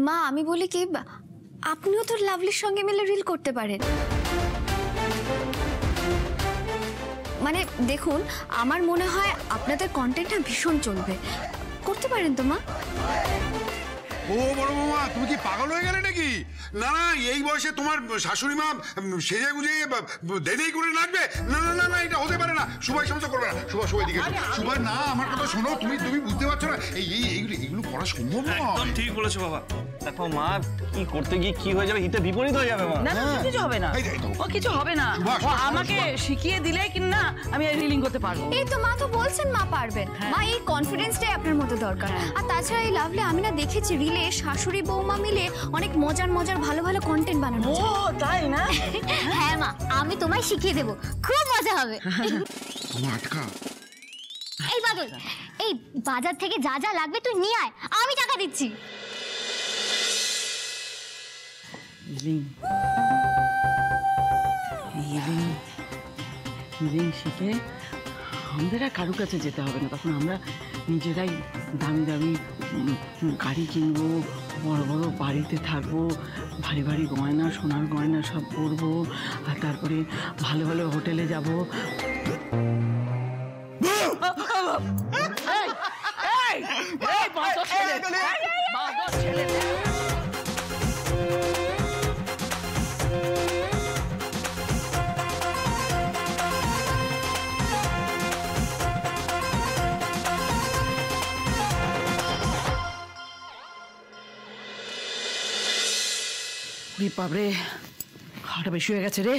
মা আমি বলি কি, আপনিও তো লাভলির সঙ্গে মিলে রিল করতে পারেন। মানে দেখুন, আমার মনে হয় আপনাদের কন্টেন্টটা ভীষণ চলবে, করতে পারেন তো মা। ও বড় বৌমা, তুমি কি পাগল হয়ে গেলে নাকি? না না, এই বয়সে তোমার শাশুড়ি মা সেজে গুজে দেদেই করে নাচবে? না না না না, এটা হতে পারে না। সুভাই সমস্ত করবে না। সুভাই দিকে সুভাই, না আমার কথা শোনো, তুমি বুঝতে পারছো না এইগুলো করা সম্ভব না। একদম ঠিক বলেছো বাবা। দেখো মা, কি করতে গিয়ে কি হয়ে যাবে, হিতে বিপরীত হয়ে যাবে মা। না না, কিছু হবে না, ও কিছু হবে না। ও আমাকে শিখিয়ে দিলে কিনা আমি রিলিং করতে পারবো। এই তো মা তো বলছেন মা পারবেন। মা এই কনফিডেন্সটাই আপনার মধ্যে দরকার। আর তাছাড়া এই লাভলি আমি না দেখেছি রিলে শাশুড়ি বৌমা মিলে অনেক মজার মজার ভালো ভালো কন্টেন্ট বানানো। ও তাই না? হ্যাঁ মা, আমি তোমায় শিখিয়ে দেবো, খুব মজা হবে। এই বাদল, এই বাজার থেকে যা যা লাগবে তুই নিয়ে আয়, আমি টাকা দিচ্ছি। শিখে আমাদের আর কারো কাছে যেতে হবে না, তখন আমরা নিজেরাই দামি দামি গাড়ি কিনবো, বড় বড় বাড়িতে থাকবো, ভারী ভারী গয়না, সোনার গয়না সব পরবো, আর তারপরে ভালো ভালো হোটেলে যাবো। বাবরে, খাওয়াটা বেশি হয়ে গেছে রে।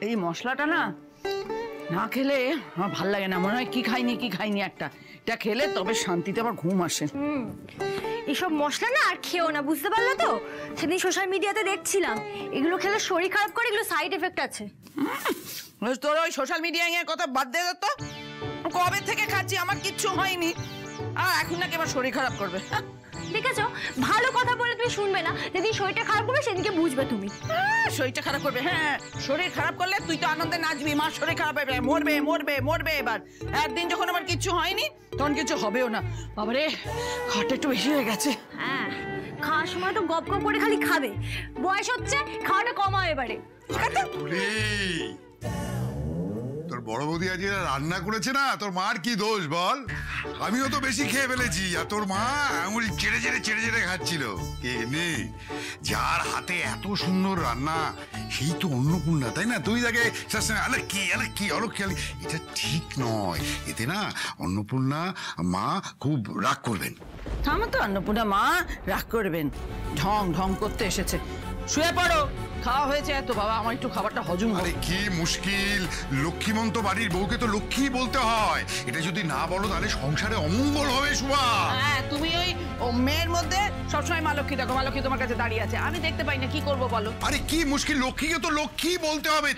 এই মশলাটা না না খেলে আমার ভাল লাগে না, মনে হয় কি খাইনি একটা। এটা খেলে তবে শান্তিতে আমার ঘুম আসে। এসব মশলা না আর খেও না, বুঝতে পারলে তো? সেদিন সোশ্যাল মিডিয়াতে দেখছিলাম এগুলো খেলে শরীর খারাপ করে, এগুলো সাইড এফেক্ট আছে। তোর ওই সোশ্যাল মিডিয়া এর কথা বাদ দে তো। কবে থেকে খাচ্ছি, আমার কিচ্ছু হয়নি, আর এখন নাকি আমার শরীর খারাপ করবে। দেখেছো, ভালো কথা বলে তুমি শুনবে না, যেদিন শরীরটা খারাপ করবে সেদিনকে বুঝবে তুমি। শরীরটা খারাপ করবে, হ্যাঁ শরীর খারাপ করলে তুই তো আনন্দে নাচবি, মার শরীর খারাপ হবে, মরবে মরবে মরবে। এবার একদিন যখন আমার কিচ্ছু হয়নি তখন কিছু হবেও না। বাবারে, খাওয়াটা একটু বেশি হয়ে গেছে। হ্যাঁ, খাওয়ার সময় তো গপ গপ করে খালি খাবে, বয়স হচ্ছে, খাওয়াটা কমাও এবারে। তোর বড় বৌদি আজ রান্না করেছে না, তোর মার কি দোষ বল? আমিও তো বেশি খেয়ে ফেলেছি, আর তোর মা আঙুল চেড়ে চেড়ে খাচ্ছিল। যার হাতে এত সুন্দর রান্না সেই তো অন্নপূর্ণা, তাই না? তুই তাকে কি অলক্ষী, এটা ঠিক নয়। এতে না অন্নপূর্ণা মা খুব রাগ করবেন। আমার তো অন্নপূর্ণা মা রাগ করবেন, ঢং ঢং করতে এসেছে। শুয়ে পড়ো, খাওয়া হয়েছে এত। বাবা, আমার একটু খাবারটা হজম হবে। আরে কি মুশকিল, লক্ষ্মীমন্ত বাড়ির বউকে তো লক্ষ্মী বলতে হয়। এটা যদি না বলো তাহলে সংসারে অমঙ্গল হবে। শুভা, হ্যাঁ, তুমি ওই মেয়ের মধ্যে সবসময় মা লক্ষ্মী দেখো, মা লক্ষ্মী তোমার কাছে দাঁড়িয়ে আছে, আমি দেখতে পাই না, কি করবো বলো? আরে কি মুশকিল, লক্ষ্মীকে তো লক্ষ্মী বলতে হবে।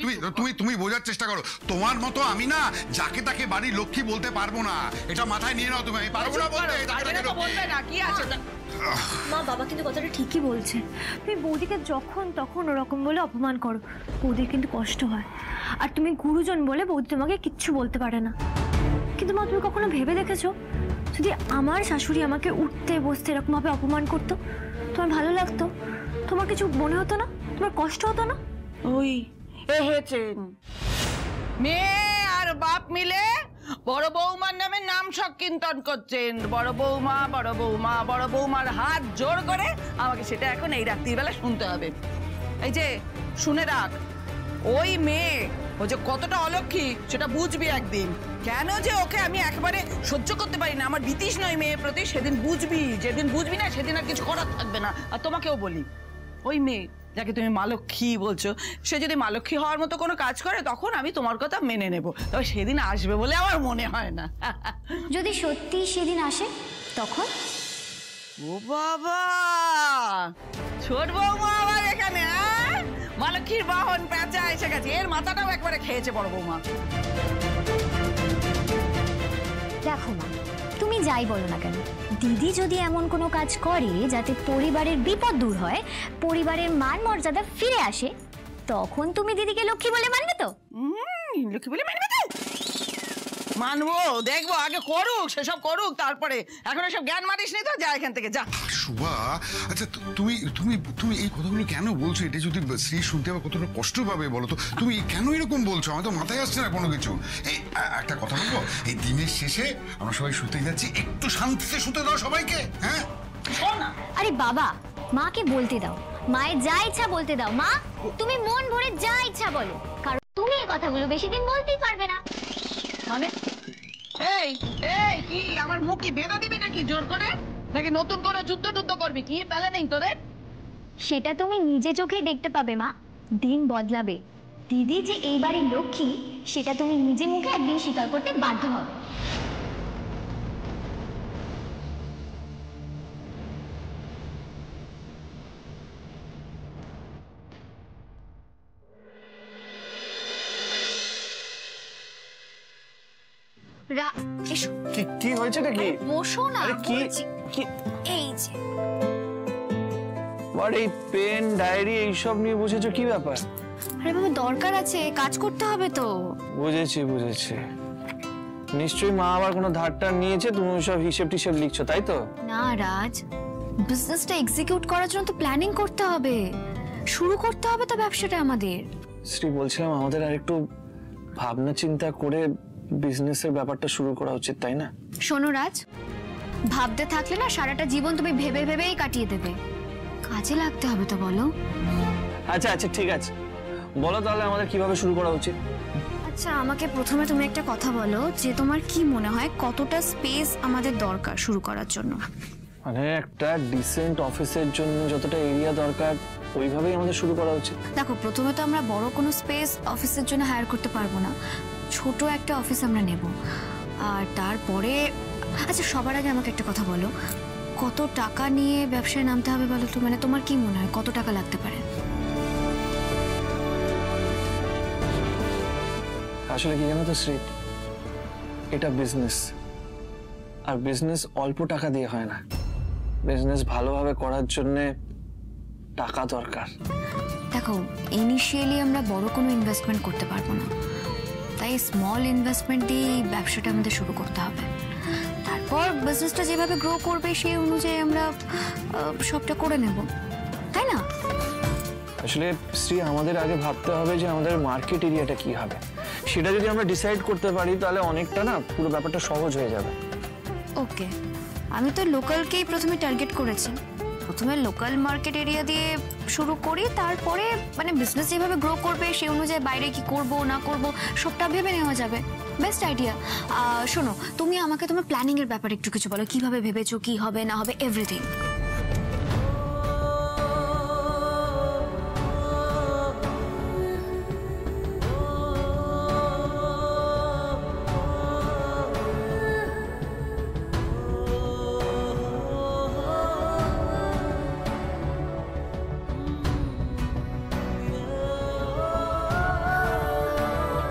তুমি বোঝার চেষ্টা করো। তোমার মতো আমি না যাকে তাকে বাড়ির লক্ষ্মী বলতে পারবো না, এটা মাথায় নিয়ে নাও তুমি। আমি পারবো না বলতে। বলবে না, কি আছে? মা, বাবা কিন্তু কথাটা ঠিকই বলছে। তুমি বৌদিকে যখন তখন ওরকম বলে অপমান করো, বৌদির কিন্তু কষ্ট হয়। আর তুমি গুরুজন বলে বৌদি তোমাকে কিচ্ছু বলতে পারে না। কিন্তু মা, তুমি কখনো ভেবে দেখেছো, যদি আমার শাশুড়ি আমাকে উঠতে বসতে এরকম ভাবে অপমান করতো, তোমার ভালো লাগতো? তোমার কিছু মনে হতো না? তোমার কষ্ট হতো না? ওই হয়েছেন মেয়ে আর বাপ মিলে বড় বৌমার নামে নাম সংকীর্তন করছেন। বড় বৌমা বড় বৌমা, বড় বৌমার হাত জোর করে আমাকে সেটা এখন এই রাত্রির বেলা শুনতে হবে। এই যে শুনে রাখ, ওই মেয়ে ও যে কতটা অলক্ষী সেটা বুঝবি একদিন। কেন যে ওকে আমি একেবারে সহ্য করতে পারি না, আমার বিতৃষ্ণা নয় মেয়ের প্রতি, সেদিন বুঝবি। যেদিন বুঝবি না সেদিন আর কিছু করার থাকবে না। আর তোমাকেও বলি, ওই মেয়ে যাকে তুমি মা লক্ষ্মী বলছো, সে যদি মা লক্ষ্মী হওয়ার মতো কোনো কাজ করে তখন আমি তোমার কথা মেনে নেব, তবে সেদিন আসবে বলে আমার মনে হয় না। যদি সত্যি সেদিন আসে তখন? ও বাবা, ছোট বৌমা আবার এখানে? মা লক্ষ্মীর বাহন পেঁচা এসে গেছে, এর মাথাটাও একবারে খেয়েছে বড় বৌমা। দেখো মা, তুমি যাই বলো না কেন, দিদি যদি এমন কোনো কাজ করে যাতে পরিবারের বিপদ দূর হয়, পরিবারের মান মর্যাদা ফিরে আসে, তখন তুমি দিদিকে লক্ষ্মী বলে মানবে তো? লক্ষ্মী বলে মানবে তো? মানবো, দেখবো, আগে করুক, সেসব করুক, তারপরে। এখন এসব জ্ঞান মারিস নি তো, যা এখান থেকে যা। শুভা, আচ্ছা তুমি তুমি তুমি এই কথাগুলো কেন বলছো? এটা যদি শ্রী শুনতে আবার কতটা কষ্ট পাবে বলো তো? তুমি কেন এরকম বলছো? আমার তো মাথায় আসছে না কোনো কিছু। এই একটা কথা বলবো, এই দিনের শেষে আমরা সবাই শুতে যাচ্ছি, একটু শান্তিতে শুতে দাও সবাইকে। হ্যাঁ, আরে বাবা, মাকে বলতে দাও, মায়ের যা ইচ্ছা বলতে দাও। মা, তুমি মন ভরে যা ইচ্ছা বলো, কারণ তুমি এই কথাগুলো বেশি দিন বলতেই পারবে না। মানে এই এই কি আমার মুখ কি বেঁধে দিবি নাকি জোর করে? নাকি নতুন করে যুদ্ধ করবি? কি প্ল্যানিং তোদের? সেটা তুমি নিজে চোখে দেখতে পাবে মা, দিন বদলাবে। দিদি যে এই বাড়ির লক্ষ্মী, সেটা তুমি নিজে মুখে একদিন স্বীকার করতে বাধ্য হবে। এসো, কি হয়েছে নাকি? বসো না। আরে কি কি এই যে আর এই পেন ডায়েরি এইসব নিয়ে বসেছো, কি ব্যাপার? আরে বাবা, দরকার আছে, কাজ করতে হবে তো। বুঝেছি। নিশ্চয়ই মা আবার কোনো ধারটা নিয়েছে, তুমি সব হিসেব টিসেব লিখছো, তাই তো? না রাজ, বিজনেসটা এক্সিকিউট করার জন্য তো প্ল্যানিং করতে হবে, শুরু করতে হবে তো ব্যবসাটা আমাদের। শ্রী, বলছিলাম আমাদের আর একটু ভাবনা চিন্তা করে বিজনেসের ব্যাপারটা শুরু করা উচিত, তাই না? শোনো রাজ, ভাবতে থাকলে না সারাটা জীবন তুমি ভেবেই কাটিয়ে দেবে। কাজে লাগতে হবে তো, বলো। আচ্ছা ঠিক আছে, বলো তাহলে আমাদের কিভাবে শুরু করা উচিত। আচ্ছা, আমাকে প্রথমে তুমি একটা কথা বলো, যে তোমার কি মনে হয় কতটা স্পেস আমাদের দরকার শুরু করার জন্য? মানে একটা ডিসেন্ট অফিসের জন্য যতটা এরিয়া দরকার, ওইভাবেই আমাদের শুরু করা উচিত। দেখো, প্রথমে তো আমরা বড় কোনো স্পেস অফিসের জন্য হায়ার করতে পারবো না, ছোট একটা অফিস আমরা নেব। আর তারপরে আচ্ছা, সবার আগে আমাকে একটা কথা বলো, কত টাকা নিয়ে ব্যবসায় নামতে হবে বলো তো? মানে তোমার কি মনে হয় কত টাকা লাগতে পারে? আসলে কি জানো তো শ্রী, এটা বিজনেস, আর বিজনেস অল্প টাকা দিয়ে হয় না। বিজনেস ভালোভাবে করার জন্য টাকা দরকার। দেখো, ইনিশিয়ালি আমরা বড় কোনো ইনভেস্টমেন্ট করতে পারবো না, তাই স্মল ইনভেস্টমেন্ট দিয়ে এই ব্যবসাটা আমাদের শুরু করতে হবে। তারপর বিজনেসটা যেভাবে গ্রো করবে সেই অনুযায়ী আমরা সবটা করে নেব, তাই না? আসলে শ্রী, আমাদের আগে ভাবতে হবে যে আমাদের মার্কেট এরিয়াটা কি হবে। সেটা যদি আমরা ডিসাইড করতে পারি তাহলে অনেকটা না পুরো ব্যাপারটা সহজ হয়ে যাবে। ওকে, আমি তো লোকালকেই প্রথমে টার্গেট করেছি। প্রথমে লোকাল মার্কেট এরিয়া দিয়ে শুরু করি, তারপরে মানে বিজনেস যেভাবে গ্রো করবে সেই অনুযায়ী বাইরে কি করব না করব সবটা ভেবে নেওয়া যাবে। Best idea. শোনো, তুমি আমাকে তোমার প্ল্যানিং এর ব্যাপারে একটু কিছু বলো, কিভাবে ভেবেছো, কি হবে না হবে, এভরিথিং।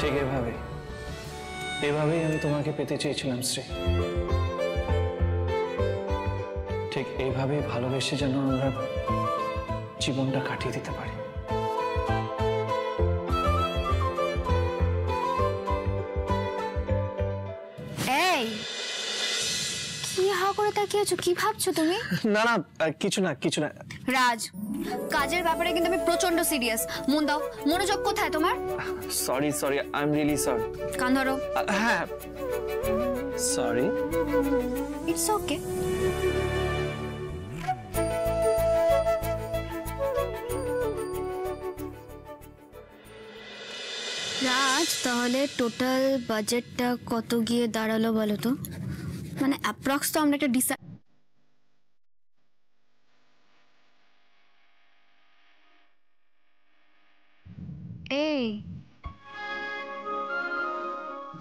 ঠিক এভাবেই আমি তোমাকে পেতে চেয়েছিলাম শ্রী। ঠিক এইভাবেই ভালোবেসে যেন আমরা জীবনটা কাটিয়ে দিতে পারি। এই, কি হা করে তাকিয়ে আছো? কি ভাবছো তুমি? না কিছু না। রাজ, কাজের ব্যাপারে কিন্তু আমি প্রচন্ড সিরিয়াস। মন দাও, মনোযোগ কোথায় তোমার? Sorry I am really sorry. কান ধরো। হ্যাঁ, সরি। It's okay. রাজ, তাহলে টোটাল বাজেটটা কত গিয়ে দাঁড়ালো বলো তো? মানে অ্যাপ্রক্স তো আমরা একটা ডিসাইড।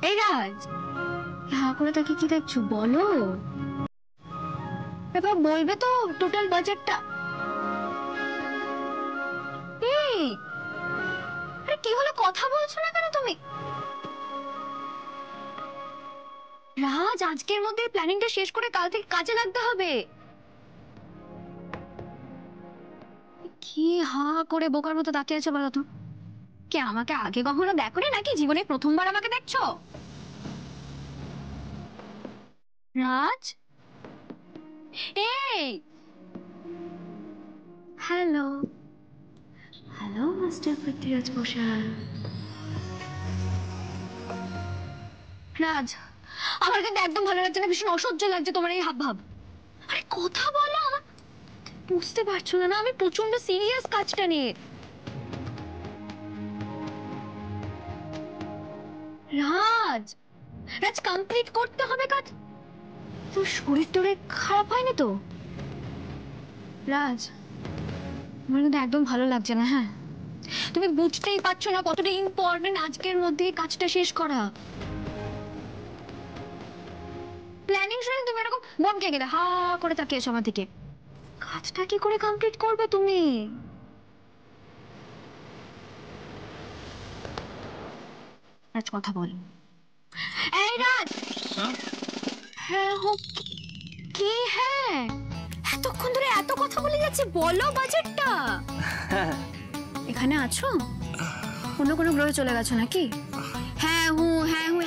এই রাজ, হ্যাঁ করে তাকে কি দেখছো? বলো, এবার বলবে তো টোটাল বাজেটটা। আরে কি হলো, কথা বলছো না কেন তুমি? রাজ, আজকের মধ্যে প্ল্যানিংটা শেষ করে কাল থেকে কাজে লাগতে হবে। কি হা করে বোকার মতো তাকিয়ে আছো বলো তো? কে আমাকে আগে কখনো দেখোনি নাকি জীবনে প্রথমবার আমাকে দেখছো? রাজ, এই hello hello mister Prithviraj Ghoshal. Raj, আমার কিন্তু একদম ভালো লাগছে না, ভীষণ অসহ্য লাগছে তোমার এই হাব ভাব। আরে কথা বলো, আমার বুঝতে পারছো না? আমি প্রচন্ড সিরিয়াস কাজটা নিয়ে। রাজ, রাজ কমপ্লিট করতে হবে কাজ। তোর শরীর টরে খারাপ হয়নি তো? রাজ, আমার কিন্তু একদম ভালো লাগছে না। হ্যাঁ, তুমি বুঝতেই পারছো না কতটা ইম্পর্টেন্ট আজকের মধ্যে কাজটা শেষ করা। প্ল্যানিং শুনে তুমি এরকম মন খেয়ে গেলে হা করে তাকিয়েছো আমার দিকে। কাজটা কি করে কমপ্লিট করবে তুমি? রাজ, কথা বল। এই রাজ, হ্যাঁ কি? হ্যাঁ, এতক্ষণ ধরে এত কথা বলে যাচ্ছে, বলো বাজেটটা। এখানে আছো? অন্য কোনো গ্রহে চলে গেছো নাকি? হ্যাঁ হুঁ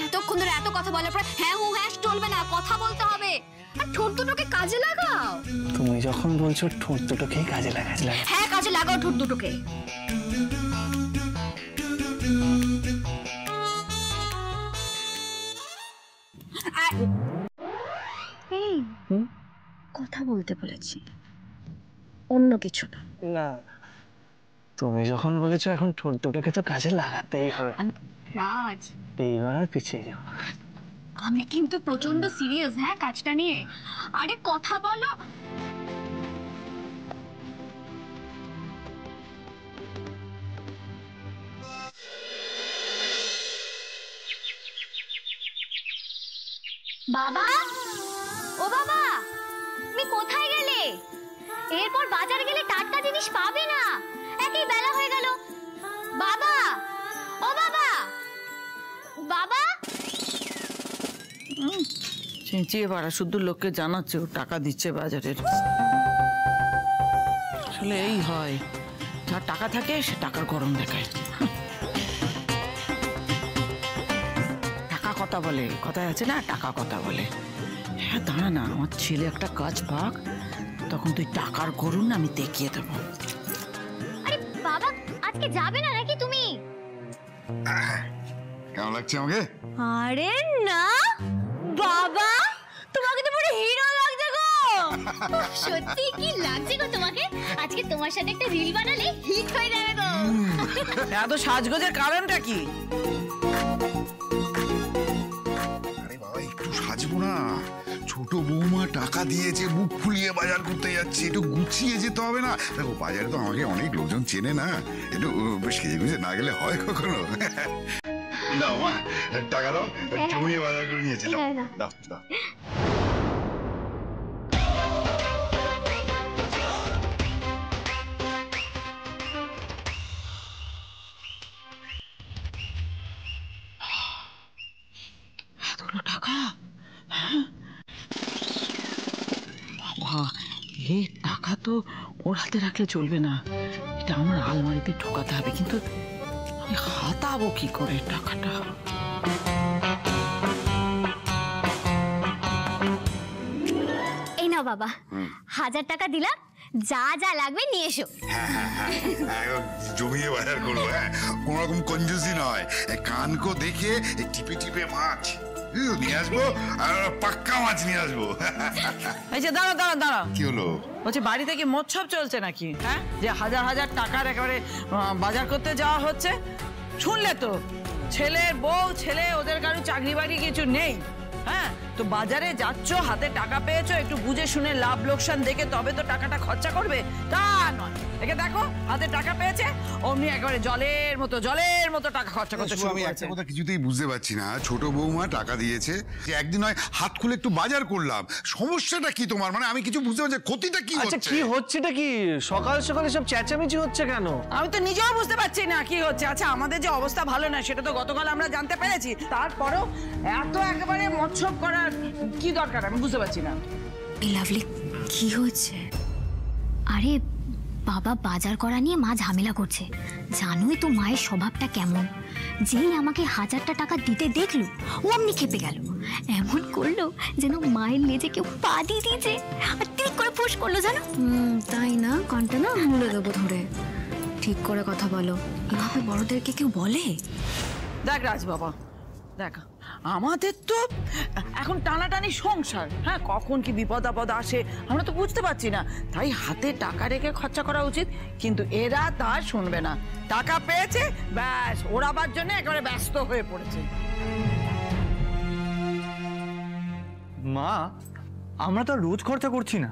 এতক্ষণ ধরে এত কথা বলার পর হ্যাঁ হুঁ হ্যাঁ চলবে না, কথা বলতে হবে। আর ঠোঁট দুটোকে কাজে লাগাও। তুমি যখন বলছো ঠোঁট দুটোকেই কাজে লাগা, হ্যাঁ, কাজে লাগাও ঠোঁট দুটোকে। এই কথা বলতে বলেছি, অন্য কিছু না। না, তুমি যখন বলেছো এখন ঠোঁট দুটোকে তো কাজে লাগাতেই হবে। রাজ, এইবার আর পিছিয়ে যাও। আমি কিন্তু প্রচন্ড সিরিয়াস হ্যাঁ কাজটা নিয়ে। আরে কথা বলো। বাবা, ও বাবা, তুমি কোথায় গেলে? এরপর বাজার গেলে টাটকা জিনিস পাবে না, একই বেলা হয়ে গেল। বাবা, ও বাবা, বাবা। চেঁচিয়ে পাড়া শুদ্ধ লোককে জানাচ্ছে ও টাকা দিচ্ছে বাজারের। আসলে এই হয়, যার টাকা থাকে সে টাকার গরম দেখায়। টাকা কথা বলে, কথায় আছে না, টাকা কথা বলে। হ্যাঁ দাঁড়া না, আমার ছেলে একটা কাজ পাক, তখন তুই টাকার গরম আমি দেখিয়ে দেবো। আরে বাবা, আজকে যাবে না নাকি তুমি? কেমন লাগছে আমাকে? আরে না বাবা, তোমাকে তো পুরো হিরো লাগছে গো। সত্যি কি লাগছে গো তোমাকে? আজকে তোমার সাথে একটা রিল বানালে হিট হয়ে যাবে গো। এত সাজগোজের কারণটা কি? আরে বাবা, একটু সাজবো না? ছোট বৌমা টাকা দিয়েছে, মুখ ফুলিয়ে বাজার করতে যাচ্ছে, একটু গুছিয়ে যেতে হবে না? দেখো বাজারে তো আমাকে অনেক লোকজন চেনে না, একটু সেজে গুজে না গেলে হয় কখনো? দাও মা, টাকা দাও, জমিয়ে বাজার করে নিয়েছি। দাও দাও। এতগুলো টাকা? বাবা, এই টাকা তো ওর হাতে রাখলে চলবে না, এটা আমার আলমারিতে ঢোকাতে হবে। কিন্তু আমি হাতাবো কি করে টাকাটা? এই নাও বাবা, 1000 টাকা দিলাম, যা যা লাগবে নিয়ে এসো। জমিয়ে বাজার করবো, হ্যাঁ, কোন রকম কঞ্জুসি নয়। কানকো দেখে টিপে টিপে মাছ নিয়ে আসবো, আর পাক্কা মাছ নিয়ে আসবো। এই যে দাঁড়া দাঁড়া দাঁড়া, কি হলো? বলছে বাড়িতে কি মৎসব চলছে নাকি? হ্যাঁ, যে হাজার হাজার টাকার একেবারে বাজার করতে যাওয়া হচ্ছে। শুনলে তো, ছেলের বউ ছেলে, ওদের কারো চাকরি বাড়ি কিছু নেই। হ্যাঁ, তো বাজারে যাচ্ছ, হাতে টাকা পেয়েছো, একটু বুঝে শুনে লাভ লোকসান দেখে তবে তো টাকাটা খরচা করবে, তা নয়। একে দেখো, হাতে টাকা পেয়েছে, অমনি একেবারে জলের মতো টাকা খরচা করতে শুরু আমি করেছে। একটা কথা কিছুতেই বুঝতে পারছি না, ছোট বৌমা টাকা দিয়েছে, যে একদিন হয় হাত খুলে একটু বাজার করলাম, সমস্যাটা কি তোমার? মানে আমি কিছু বুঝতে পারছি, ক্ষতিটা কি আচ্ছা, হচ্ছে? কি হচ্ছেটা কি? সকাল সকালে সব চেঁচামেচি হচ্ছে কেন? আমি তো নিজেও বুঝতে পারছি না কি হচ্ছে। আচ্ছা, আমাদের যে অবস্থা ভালো না সেটা তো গতকাল আমরা জানতে পেরেছি, তারপরেও এত একেবারে মৎসব করার কি দরকার আমি বুঝতে পারছি না। এই লাভলি, কি হচ্ছে? আরে বাবা বাজার করা নিয়ে মা ঝামেলা করছে। জানোই তো মায়ের স্বভাবটা কেমন, যেই আমাকে 1000টা টাকা দিতে দেখলো অমনি খেপে গেল, এমন করলো যেন মায়ের লেজে কেউ পা দিয়ে দিয়েছে, আর ঠিক করে ফোঁস করলো জানো। তাই না? কানটা না মুড়ে দেবো ধরে। ঠিক করে কথা বলো, এভাবে বড়দেরকে কেউ বলে? দেখ রাজ বাবা, দেখ আমাদের তো এখন টানাটানি সংসার, হ্যাঁ কখন কি বিপদ আপদ আসে আমরা তো বুঝতে পারছি না, তাই হাতে টাকা রেখে খরচা করা উচিত। কিন্তু এরা তা শুনবে না, টাকা পেয়েছে ব্যাস ওড়াবার জন্য একেবারে ব্যস্ত হয়ে পড়েছে। মা, আমরা তো আর রোজ খরচা করছি না,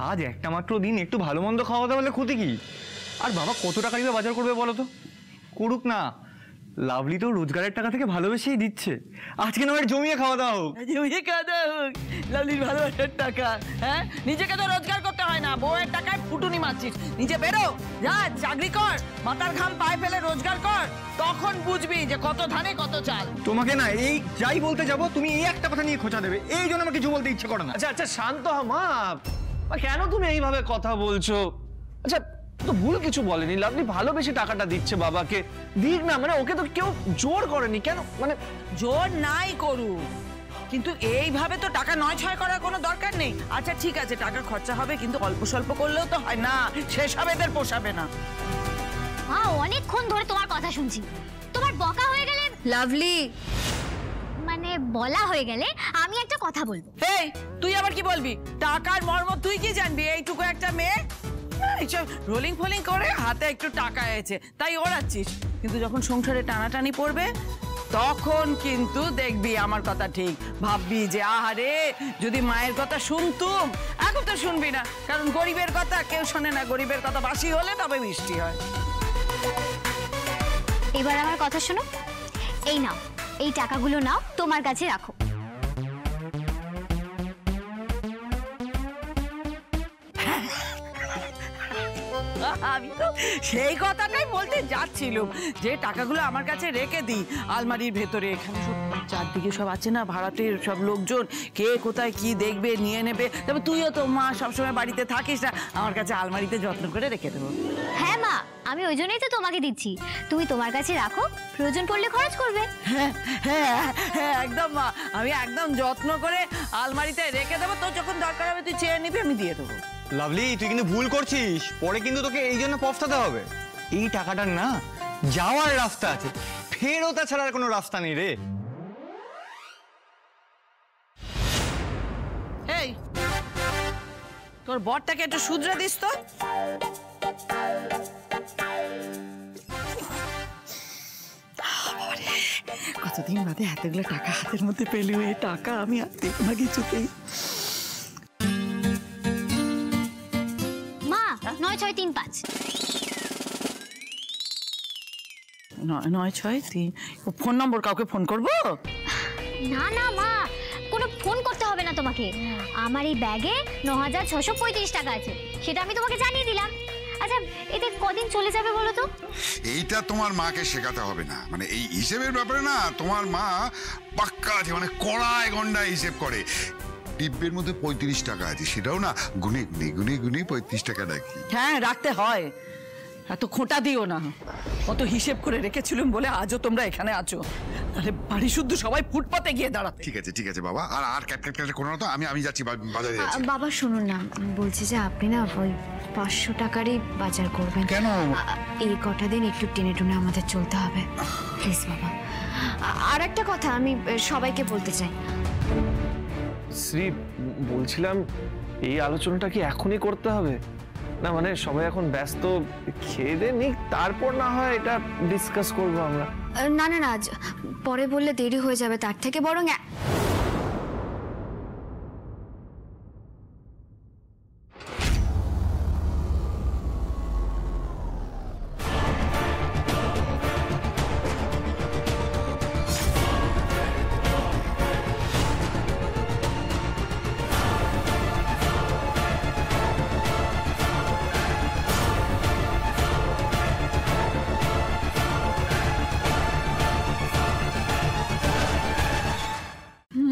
আজ একটা মাত্র দিন একটু ভালো মন্দ খাওয়া দাওয়া হলে ক্ষতি কি? আর বাবা কত টাকা দিয়ে বাজার করবে বলো তো? করুক না, লাভলি তো রোজগারের টাকা থেকে ভালোবেসেই দিচ্ছে। আজকে না হয় জমিয়ে খাওয়া দাওয়া হোক। জমিয়ে খাওয়া দাওয়া হোক, লাভলির ভালোবাসার টাকা। হ্যাঁ নিজেকে তো রোজগার করতে হয় না, বউয়ের টাকায় ফুটুনি মারছিস। নিজে বেরো, যা চাকরি কর, মাথার ঘাম পায়ে ফেলে রোজগার কর, তখন বুঝবি যে কত ধানে কত চাল। তোমাকে না এই যাই বলতে যাবো তুমি এই একটা কথা নিয়ে খোঁচা দেবে, এই জন্য আমার কিছু বলতে ইচ্ছে করে না। আচ্ছা আচ্ছা শান্ত হ মা, কেন তুমি এইভাবে কথা বলছো? আচ্ছা তো ভুল কিছু বলেনি, লাভলি ভালোবেসে টাকাটা দিচ্ছে বাবাকে, দিক না, মানে ওকে তো কেউ জোর করেনি। কেন মানে জোর নাই করু, কিন্তু এইভাবে তো টাকা নয় ছয় করার কোনো দরকার নেই। আচ্ছা ঠিক আছে টাকা খরচা হবে, কিন্তু অল্প স্বল্প করলেও তো হয় না, সেসব এদের পোষাবে না। মা অনেকক্ষণ ধরে তোমার কথা শুনছি, তোমার বকা হয়ে গেলে লাভলি, মানে বলা হয়ে গেলে আমি একটা কথা বলবো। এই তুই আবার কি বলবি? টাকার মর্ম তুই কি জানবি? এইটুকু একটা মেয়ে এইসব রোলিং ফোলিং করে হাতে একটু টাকা এসেছে তাই ওড়াচ্ছিস, কিন্তু যখন সংসারে টানাটানি পড়বে তখন কিন্তু দেখবি আমার কথা ঠিক, ভাববি যে আহারে যদি মায়ের কথা শুনতুম। এখন তো শুনবি না, কারণ গরিবের কথা কেউ শোনে না, গরিবের কথা বাসি হলে তবে বৃষ্টি হয়। এবার আমার কথা শোনো, এই নাও, এই টাকাগুলো নাও, তোমার কাছে রাখো। আমি তো সেই কথাটাই বলতে যাচ্ছিলাম, যে টাকাগুলো আমার কাছে রেখে দিই আলমারির ভেতরে। এখানে সব চারদিকে সব আছে না, ভাড়াটের সব লোকজন, কে কোথায় কি দেখবে নিয়ে নেবে। তবে তুইও তো মা সবসময় বাড়িতে থাকিস না, আমার কাছে আলমারিতে যত্ন করে রেখে দেবো। হ্যাঁ মা, আমি ওই জন্যই তো তোমাকে দিচ্ছি, তুমি তোমার কাছে রাখো, প্রয়োজন পড়লে খরচ করবে। হ্যাঁ হ্যাঁ হ্যাঁ একদম মা, আমি একদম যত্ন করে আলমারিতে রেখে দেবো, তো যখন দরকার হবে তুই চেয়ে নিবি, আমি দিয়ে দেবো। লাভলি তুই কিন্তু ভুল করছিস, পরে কিন্তু তোকে এই জন্য পস্তাতে হবে। এই টাকাটার না যাওয়ার রাস্তা আছে, ফেরত ছাড়ার কোনো রাস্তা নেই রে। এই তোর বরটাকে একটু শুধরে দিস তো। কতদিন বাদে এতগুলো টাকা হাতের মধ্যে পেলি, এই টাকা আমি আর দেখব না কিছুতেই। মা 9635 963 ফোন নম্বর, কাউকে ফোন করবো? না না মা, কোনো ফোন করতে হবে না তোমাকে, আমার এই ব্যাগে 9635 টাকা আছে, সেটা আমি তোমাকে জানিয়ে দিলাম। আচ্ছা এতে কদিন চলে যাবে বলো তো? এইটা তোমার মাকে শেখাতে হবে না, মানে এই হিসেবের ব্যাপারে না তোমার মা পাক্কা আছে, মানে কড়ায় গন্ডায় হিসেব করে। টিপের মধ্যে 35 টাকা আছে, সেটাও না গুনে গুনে গুনে গুনে 35 টাকা রাখি। হ্যাঁ রাখতে হয়, এত খোঁটা দিও না। অত হিসেব করে রেখেছিলাম বলে আজও তোমরা এখানে আছো, তাহলে বাড়ি শুদ্ধ সবাই ফুটপাতে গিয়ে দাঁড়াতে। ঠিক আছে বাবা, আর ক্যাট করো না তো, আমি যাচ্ছি বাজারে যাচ্ছি। বাবা শুনুন না, বলছি যে আপনি না ওই 500 টাকারই বাজার করবেন। কেন? এই কটা দিন একটু টেনে টুনে আমাদের চলতে হবে, প্লিজ বাবা। আর একটা কথা আমি সবাইকে বলতে চাই। শ্রী, বলছিলাম এই আলোচনাটা কি এখনই করতে হবে? না মানে সবাই এখন ব্যস্ত, খেয়ে দে নিক, তারপর না হয় এটা ডিসকাস করবো আমরা। না না না, পরে বললে দেরি হয়ে যাবে, তার থেকে বরং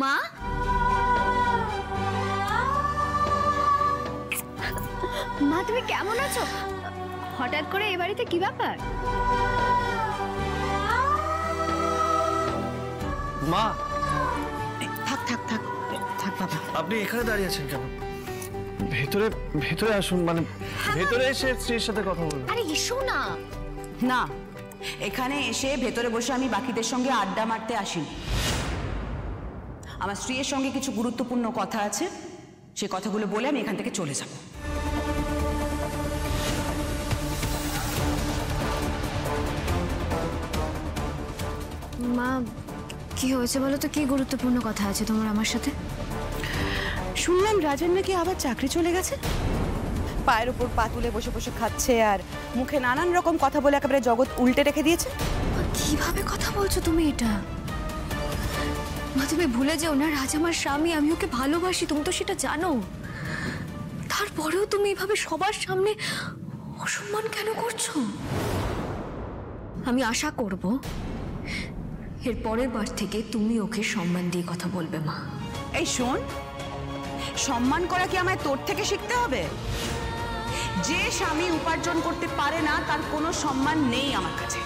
মা, মা তুমি কেমন আছো? হঠাৎ করে এই বাড়িতে কি ব্যাপার? মা, থাক থাক থাক থাক বাবা। আপনি এখানে দাঁড়িয়ে আছেন কেন? ভেতরে ভেতরে আসুন, মানে ভেতরে এসে স্ত্রীর সাথে কথা বলুন। আরে এসো না। না, এখানে এসে ভেতরে বসে আমি বাকিদের সঙ্গে আড্ডা মারতে আসিনি। আমার স্ত্রীর সঙ্গে কিছু গুরুত্বপূর্ণ কথা আছে, সে কথাগুলো বলে আমি এখান থেকে চলে যাব। মা, কি হয়েছে বলো তো? কি গুরুত্বপূর্ণ কথা আছে তোমার আমার সাথে? শুনলাম রাজের নাকি আবার চাকরি চলে গেছে। পায়ের উপর পা তুলে বসে বসে খাচ্ছে আর মুখে নানান রকম কথা বলে একেবারে জগৎ উল্টে রেখে দিয়েছে। কিভাবে কথা বলছো তুমি এটা? মা, তুমি ভুলে যেও না, রাজ আমার স্বামী, আমি ওকে ভালোবাসি, তুমি তো সেটা জানো। তারপরেও তুমি এভাবে সবার সামনে অসম্মান কেন করছো? আমি আশা করব এর পরের বার থেকে তুমি ওকে সম্মান দিয়ে কথা বলবে মা। এই শোন, সম্মান করা কি আমায় তোর থেকে শিখতে হবে? যে স্বামী উপার্জন করতে পারে না তার কোনো সম্মান নেই আমার কাছে।